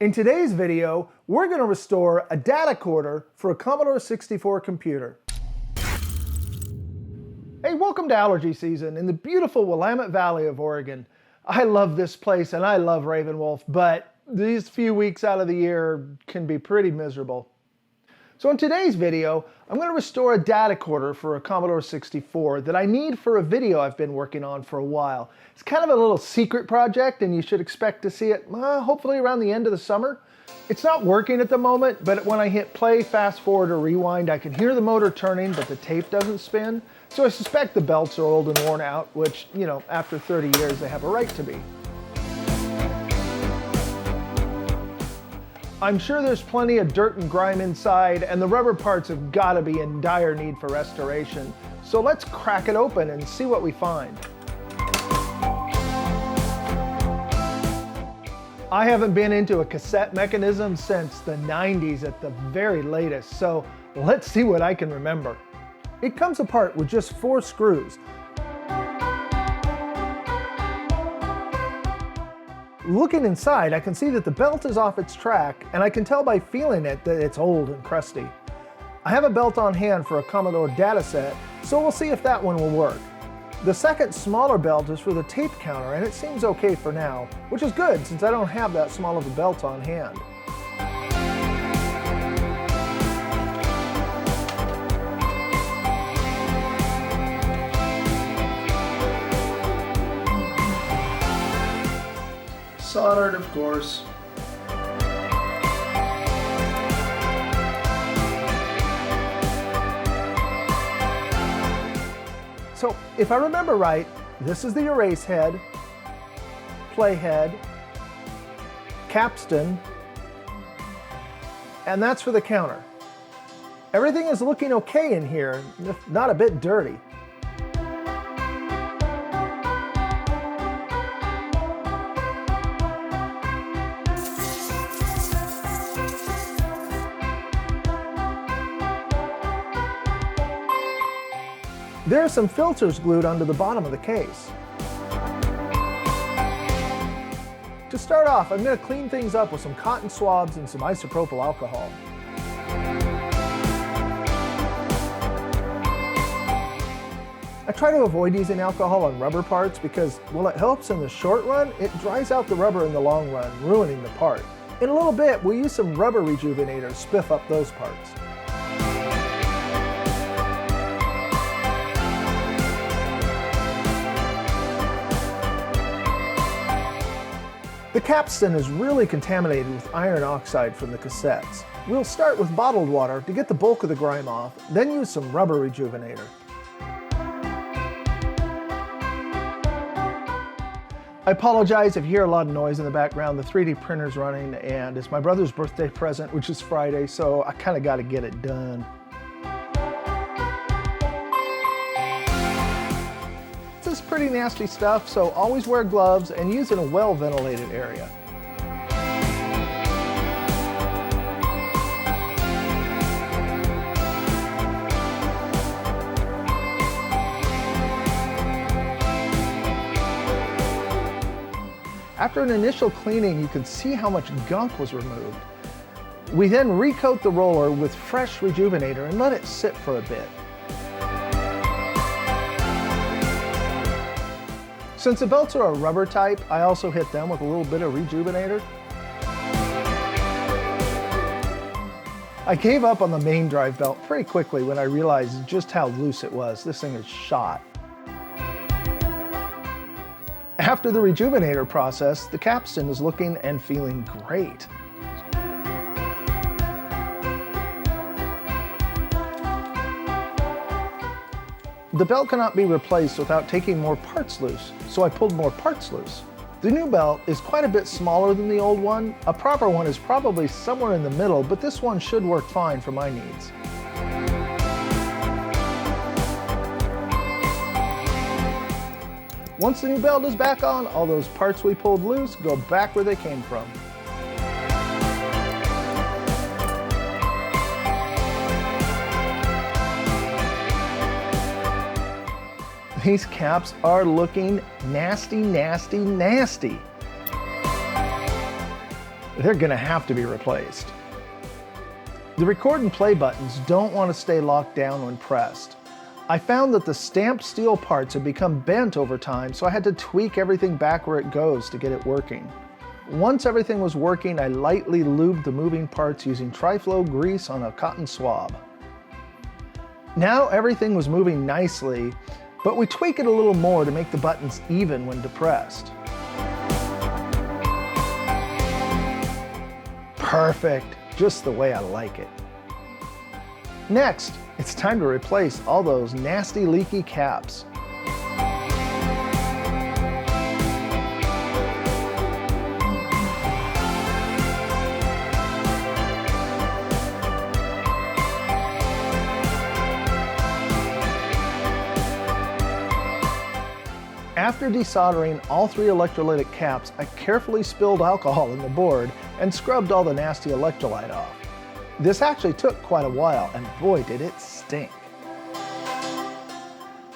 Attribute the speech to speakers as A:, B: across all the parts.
A: In today's video, we're going to restore a data corder for a Commodore 64 computer. Hey, welcome to allergy season in the beautiful Willamette Valley of Oregon. I love this place and I love RavenWolf, but these few weeks out of the year can be pretty miserable. So in today's video, I'm going to restore a data corder for a Commodore 64 that I need for a video I've been working on for a while. It's kind of a little secret project and you should expect to see it hopefully around the end of the summer. It's not working at the moment, but when I hit play, fast forward, or rewind, I can hear the motor turning, but the tape doesn't spin. So I suspect the belts are old and worn out, which, you know, after 30 years, they have a right to be. I'm sure there's plenty of dirt and grime inside, and the rubber parts have got to be in dire need for restoration. So let's crack it open and see what we find. I haven't been into a cassette mechanism since the 90s at the very latest, so let's see what I can remember. It comes apart with just 4 screws. Looking inside, I can see that the belt is off its track, and I can tell by feeling it that it's old and crusty. I have a belt on hand for a Commodore dataset, so we'll see if that one will work. The second smaller belt is for the tape counter, and it seems okay for now, which is good since I don't have that small of a belt on hand. Soldered, of course. So, if I remember right, this is the erase head, play head, capstan, and that's for the counter. Everything is looking okay in here, not a bit dirty. There are some filters glued onto the bottom of the case. To start off, I'm going to clean things up with some cotton swabs and some isopropyl alcohol. I try to avoid using alcohol on rubber parts because while it helps in the short run, it dries out the rubber in the long run, ruining the part. In a little bit, we'll use some rubber rejuvenator to spiff up those parts. The capstan is really contaminated with iron oxide from the cassettes. We'll start with bottled water to get the bulk of the grime off, then use some rubber rejuvenator. I apologize if you hear a lot of noise in the background. The 3D printer's running and it's my brother's birthday present, which is Friday, so I kind of got to get it done. This is pretty nasty stuff, so always wear gloves and use it in a well-ventilated area. After an initial cleaning, you can see how much gunk was removed. We then recoat the roller with fresh rejuvenator and let it sit for a bit. Since the belts are a rubber type, I also hit them with a little bit of rejuvenator. I gave up on the main drive belt pretty quickly when I realized just how loose it was. This thing is shot. After the rejuvenator process, the capstan is looking and feeling great. The belt cannot be replaced without taking more parts loose, so I pulled more parts loose. The new belt is quite a bit smaller than the old one. A proper one is probably somewhere in the middle, but this one should work fine for my needs. Once the new belt is back on, all those parts we pulled loose go back where they came from. These caps are looking nasty, nasty, nasty. they're gonna have to be replaced. The record and play buttons don't want to stay locked down when pressed. I found that the stamped steel parts had become bent over time, so I had to tweak everything back where it goes to get it working. Once everything was working, I lightly lubed the moving parts using Triflow grease on a cotton swab. Now everything was moving nicely, but we tweak it a little more to make the buttons even when depressed. Perfect, just the way I like it. Next, it's time to replace all those nasty leaky caps. After desoldering all 3 electrolytic caps, I carefully spilled alcohol in the board and scrubbed all the nasty electrolyte off. This actually took quite a while, and boy did it stink.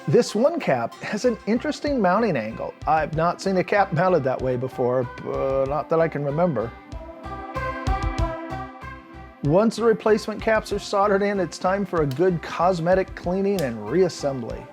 A: This one cap has an interesting mounting angle. I've not seen a cap mounted that way before, not that I can remember. Once the replacement caps are soldered in, it's time for a good cosmetic cleaning and reassembly.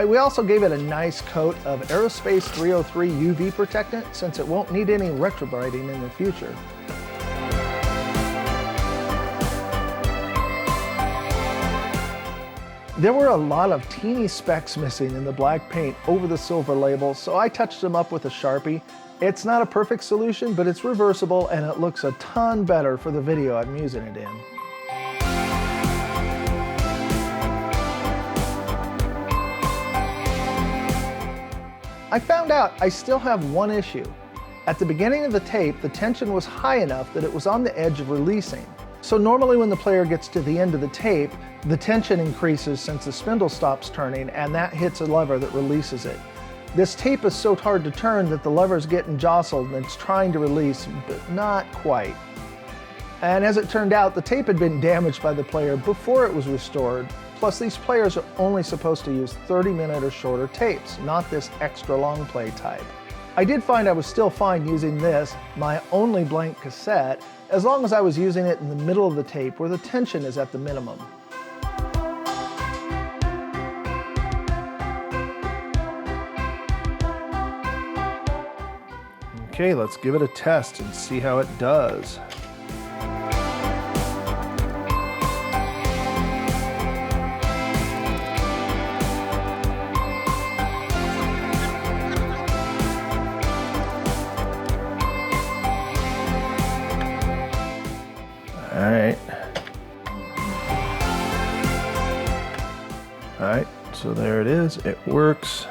A: We also gave it a nice coat of Aerospace 303 UV protectant since it won't need any retrobrighting in the future. There were a lot of teeny specks missing in the black paint over the silver label, so I touched them up with a Sharpie. It's not a perfect solution, but it's reversible and it looks a ton better for the video I'm using it in. I found out I still have one issue. At the beginning of the tape, the tension was high enough that it was on the edge of releasing. So normally when the player gets to the end of the tape, the tension increases since the spindle stops turning and that hits a lever that releases it. This tape is so hard to turn that the lever's getting jostled and it's trying to release, but not quite. And as it turned out, the tape had been damaged by the player before it was restored. Plus, these players are only supposed to use 30-minute or shorter tapes, not this extra long play type. I did find I was still fine using this, my only blank cassette, as long as I was using it in the middle of the tape where the tension is at the minimum. Okay, let's give it a test and see how it does. Alright, so there it is, it works.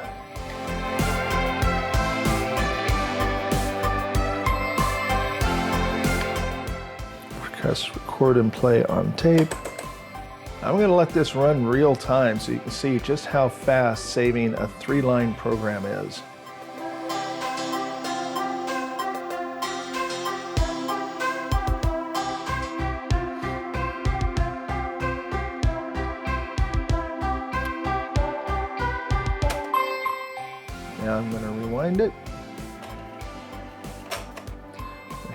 A: Press record and play on tape. I'm going to let this run real time so you can see just how fast saving a 3-line program is. Now I'm going to rewind it.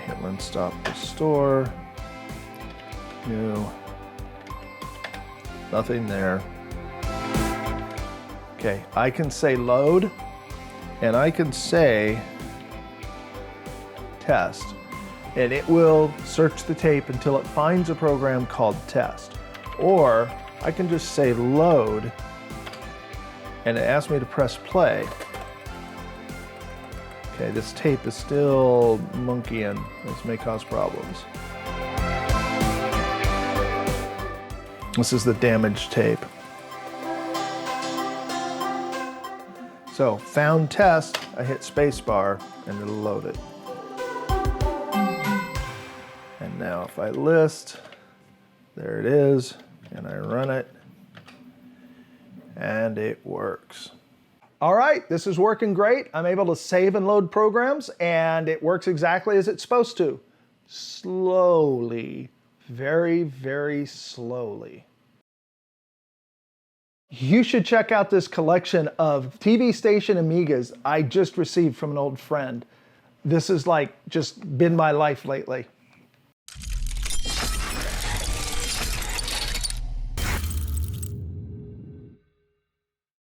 A: Hit stop restore. New. Nothing there. Okay, I can say load, and I can say test, and it will search the tape until it finds a program called test. Or I can just say load, and it asks me to press play. Okay, this tape is still monkeying. This may cause problems. This is the damaged tape. So, found test, I hit spacebar and it'll load it. And now if I list, there it is. and I run it, and it works. All right, this is working great. I'm able to save and load programs, and it works exactly as it's supposed to. Slowly, very, very slowly. You should check out this collection of TV station Amigas I just received from an old friend. This has like just been my life lately.